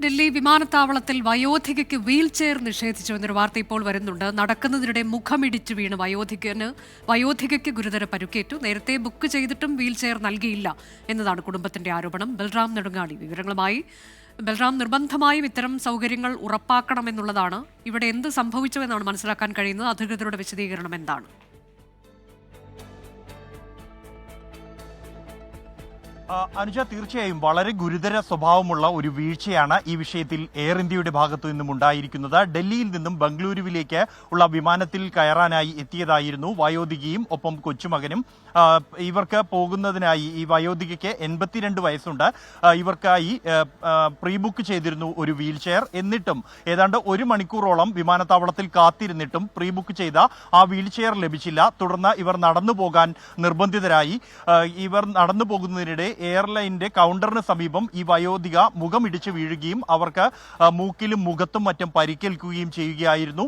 ഡൽഹി വിമാനത്താവളത്തിൽ വയോധികയ്ക്ക് wheel chair നിഷേധിച്ചു എന്നൊരു വാർത്ത ഇപ്പോൾ വരുന്നുണ്ട്. നടക്കുന്നതിനിടെ മുഖമിടിച്ചു വീണ് വയോധികയ്ക്ക് ഗുരുതര പരുക്കേറ്റു. നേരത്തെ ബുക്ക് ചെയ്തിട്ടും വീൽ ചെയർ നൽകിയില്ല എന്നതാണ് കുടുംബത്തിന്റെ ആരോപണം. ബൽറാം നെടുങ്ങാടി വിവരങ്ങളുമായി. ബൽറാം, നിർബന്ധമായും ഇത്തരം സൗകര്യങ്ങൾ ഉറപ്പാക്കണമെന്നുള്ളതാണ്. ഇവിടെ എന്ത് സംഭവിച്ചു എന്നാണ് മനസ്സിലാക്കാൻ കഴിയുന്നത്? അധികൃതരുടെ വിശദീകരണം എന്താണ്? അനുജ, തീർച്ചയായും വളരെ ഗുരുതര സ്വഭാവമുള്ള ഒരു വീഴ്ചയാണ് ഈ വിഷയത്തിൽ എയർ ഇന്ത്യയുടെ ഭാഗത്തു നിന്നും ഉണ്ടായിരിക്കുന്നത്. ഡൽഹിയിൽ നിന്നും ബംഗളൂരുവിലേക്ക് ഉള്ള വിമാനത്തിൽ കയറാനായി എത്തിയതായിരുന്നു വയോധികയും ഒപ്പം കൊച്ചുമകനും. ഇവർക്ക് പോകുന്നതിനായി ഈ വയോധികയ്ക്ക് 82 വയസ്സുണ്ട്. ഇവർക്കായി പ്രീ ബുക്ക് ചെയ്തിരുന്നു ഒരു വീൽ ചെയർ. എന്നിട്ടും ഏതാണ്ട് 1 മണിക്കൂറോളം വിമാനത്താവളത്തിൽ കാത്തിരുന്നിട്ടും പ്രീ ബുക്ക് ചെയ്ത ആ വീൽ ചെയർ ലഭിച്ചില്ല. തുടർന്ന് ഇവർ നടന്നു പോകാൻ നിർബന്ധിതരായി. ഇവർ നടന്നു പോകുന്നതിനിടെ എയർലൈനിന്റെ കൗണ്ടറിന് സമീപം ഈ വയോധിക മുഖമിടിച്ച് വീഴുകയും അവർക്ക് മൂക്കിലും മുഖത്തും മറ്റും പരിക്കേൽക്കുകയും ചെയ്യുകയായിരുന്നു.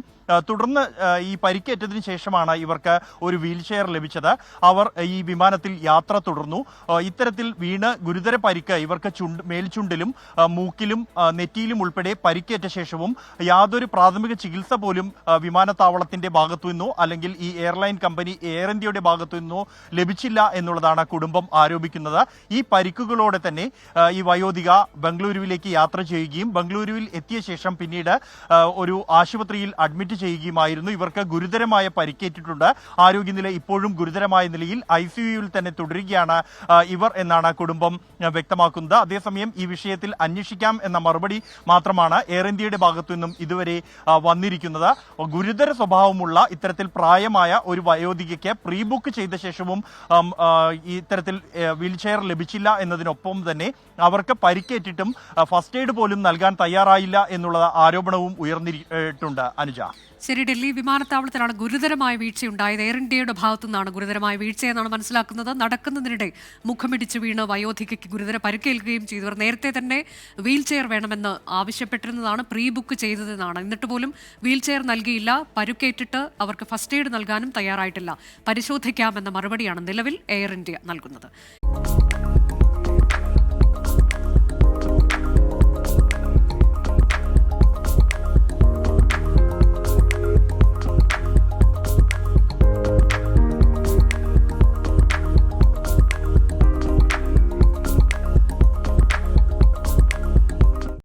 തുടർന്ന് ഈ പരിക്കേറ്റതിന് ശേഷമാണ് ഇവർക്ക് ഒരു വീൽ ചെയർ ലഭിച്ചത്. അവർ ഈ വിമാനത്തിൽ യാത്ര തുടർന്നു. ഇത്തരത്തിൽ വീണ് ഗുരുതര പരിക്ക് ഇവർക്ക് മേൽചുണ്ടിലും മൂക്കിലും നെറ്റിയിലും ഉൾപ്പെടെ പരിക്കേറ്റ ശേഷവും യാതൊരു പ്രാഥമിക ചികിത്സ പോലും വിമാനത്താവളത്തിന്റെ ഭാഗത്തു നിന്നോ അല്ലെങ്കിൽ ഈ എയർലൈൻ കമ്പനി എയർ ഇന്ത്യയുടെ ഭാഗത്തു നിന്നോ ലഭിച്ചില്ല എന്നുള്ളതാണ് കുടുംബം ആരോപിക്കുന്നത്. ഈ പരിക്കുകളോടെ തന്നെ ഈ വയോധിക ബംഗളൂരുവിലേക്ക് യാത്ര ചെയ്യുകയും ബംഗളൂരുവിൽ എത്തിയ ശേഷം പിന്നീട് ഒരു ആശുപത്രിയിൽ അഡ്മിറ്റ് ചെയ്യുകയുമായിരുന്നു. ഇവർക്ക് ഗുരുതരമായ പരിക്കേറ്റിട്ടുണ്ട്. ആരോഗ്യനില ഇപ്പോഴും ഗുരുതരമായ നിലയിൽ ICUവിൽ തന്നെ തുടരുകയാണ് ഇവർ എന്നാണ് കുടുംബം വ്യക്തമാക്കുന്നത്. അതേസമയം ഈ വിഷയത്തിൽ അന്വേഷിക്കാം എന്ന മറുപടി മാത്രമാണ് എയർ ഇന്ത്യയുടെ ഭാഗത്തു നിന്നും ഇതുവരെ വന്നിരിക്കുന്നത്. ഗുരുതര സ്വഭാവമുള്ള ഇത്തരത്തിൽ പ്രായമായ ഒരു വയോധികയ്ക്ക് പ്രീ ബുക്ക് ചെയ്ത ശേഷവും ഇത്തരത്തിൽ വീൽ ചെയർ ലഭിച്ചില്ല എന്നതിനൊപ്പം തന്നെ അവർക്ക് പരിക്കേറ്റിട്ടും ഫസ്റ്റ് എയ്ഡ് പോലും നൽകാൻ തയ്യാറായില്ല എന്നുള്ള ആരോപണവും ഉയർന്നിട്ടുണ്ട്. അനുജ, ശരി, ഡൽഹി വിമാനത്താവളത്തിലാണ് ഗുരുതരമായ വീഴ്ചയുണ്ടായത്. എയർ ഇന്ത്യയുടെ ഭാഗത്തു നിന്നാണ് ഗുരുതരമായ വീഴ്ചയെന്നാണ് മനസ്സിലാക്കുന്നത്. നടക്കുന്നതിനിടെ മുഖമിടിച്ചു വീണ് വയോധികയ്ക്ക് ഗുരുതര പരിക്കേൽക്കുകയും ചെയ്തവർ നേരത്തെ തന്നെ വീൽ ചെയർ വേണമെന്ന് ആവശ്യപ്പെട്ടിരുന്നതാണ്, പ്രീ ബുക്ക് ചെയ്തതെന്നാണ്. എന്നിട്ട് പോലും വീൽ ചെയർ നൽകിയില്ല. പരുക്കേറ്റിട്ട് അവർക്ക് ഫസ്റ്റ് എയ്ഡ് നൽകാനും തയ്യാറായിട്ടില്ല. പരിശോധിക്കാമെന്ന മറുപടിയാണ് നിലവിൽ എയർ ഇന്ത്യ നൽകുന്നത്.